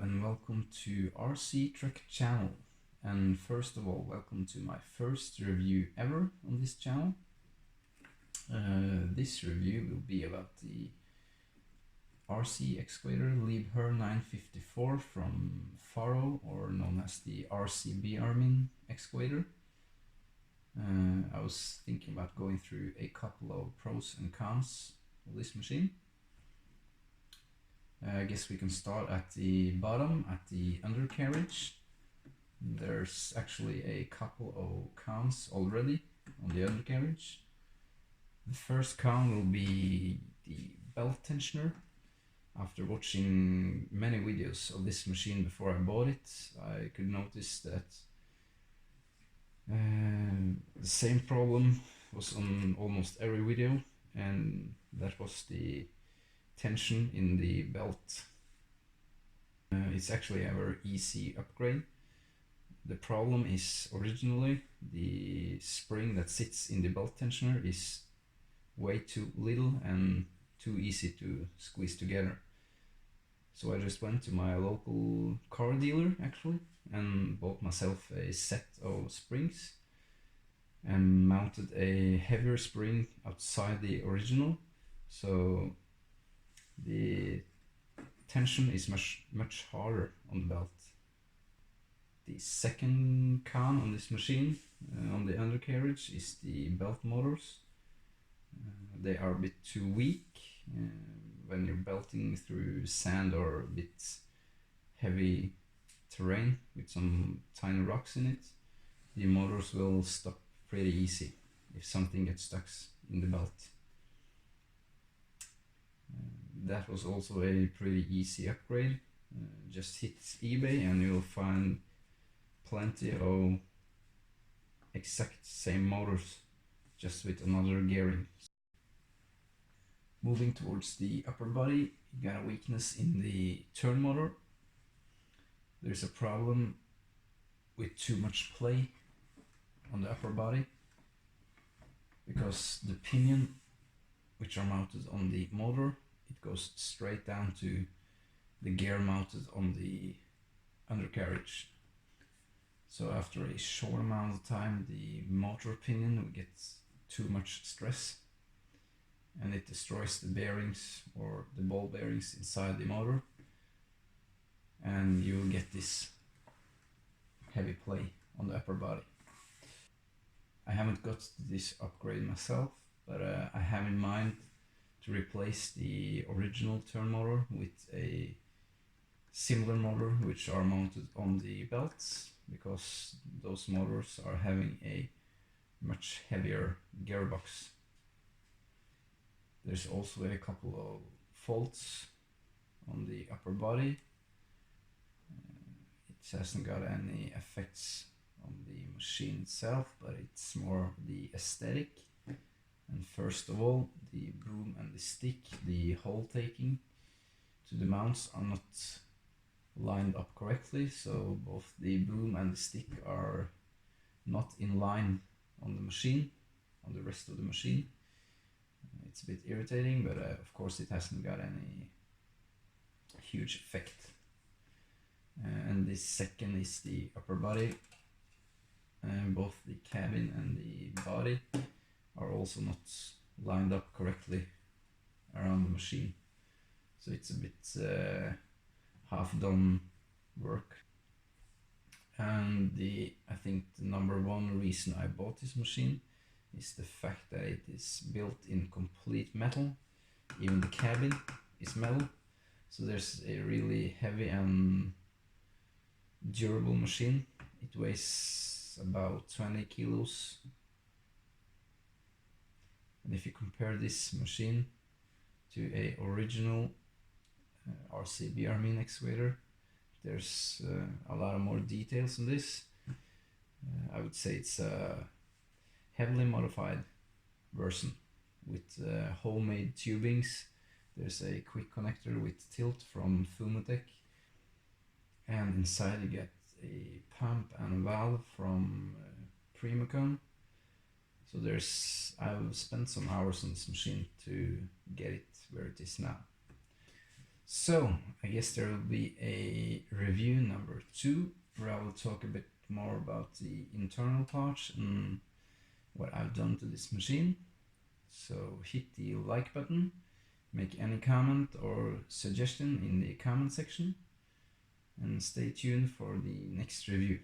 and welcome to RC Truck channel. And first of all, welcome to my first review ever on this channel. This review will be about the RC excavator Liebherr 954 from Faro, or known as the RCBRMIN excavator. I was thinking about going through a couple of pros and cons of this machine. I guess we can start at the bottom, at the undercarriage. There's actually a couple of cons already on the undercarriage. The first con will be the belt tensioner. After watching many videos of this machine before I bought it, I could notice that the same problem was on almost every video, and that was the tension in the belt. It's actually a very easy upgrade. The problem is originally the spring that sits in the belt tensioner is way too little and too easy to squeeze together. So I just went to my local car dealer actually and bought myself a set of springs and mounted a heavier spring outside the original, so the tension is much harder on the belt. The second con on this machine on the undercarriage is the belt motors. They are a bit too weak when you're belting through sand or a bit heavy terrain with some tiny rocks in it. The motors will stop pretty easy if something gets stuck in the belt. That was also a pretty easy upgrade. Just hit eBay and you'll find plenty of exact same motors, just with another gearing. Moving towards the upper body, you got a weakness in the turn motor. There's a problem with too much play on the upper body, because the pinion which are mounted on the motor, it goes straight down to the gear mounted on the undercarriage. So after a short amount of time, the motor pinion will get too much stress and it destroys the bearings or the ball bearings inside the motor, and you will get this heavy play on the upper body. I haven't got this upgrade myself, but I have in mind to replace the original turn motor with a similar motor which are mounted on the belts, because those motors are having a much heavier gearbox. There's also a couple of faults on the upper body. It hasn't got any effects on the machine itself, but it's more the aesthetic. And first of all, the boom and the stick, the hole taking to the mounts are not lined up correctly, so both the boom and the stick are not in line on the machine, on the rest of the machine. It's a bit irritating, but of course it hasn't got any huge effect. And the second is the upper body. Both the cabin and the body are also not lined up correctly around the machine, so it's a bit half done work. And I think the number one reason I bought this machine is the fact that it is built in complete metal. Even the cabin is metal, so there's a really heavy and durable machine. It weighs about 20 kilos. And if you compare this machine to a original RCBRMIN excavator, there's a lot of more details in this. I would say it's a heavily modified version with homemade tubings. There's a quick connector with tilt from Fumatech, and inside you get a pump and valve from Primacon. So I've spent some hours on this machine to get it where it is now. So I guess there will be a review number 2 where I will talk a bit more about the internal parts and what I've done to this machine. So hit the like button, make any comment or suggestion in the comment section, and stay tuned for the next review.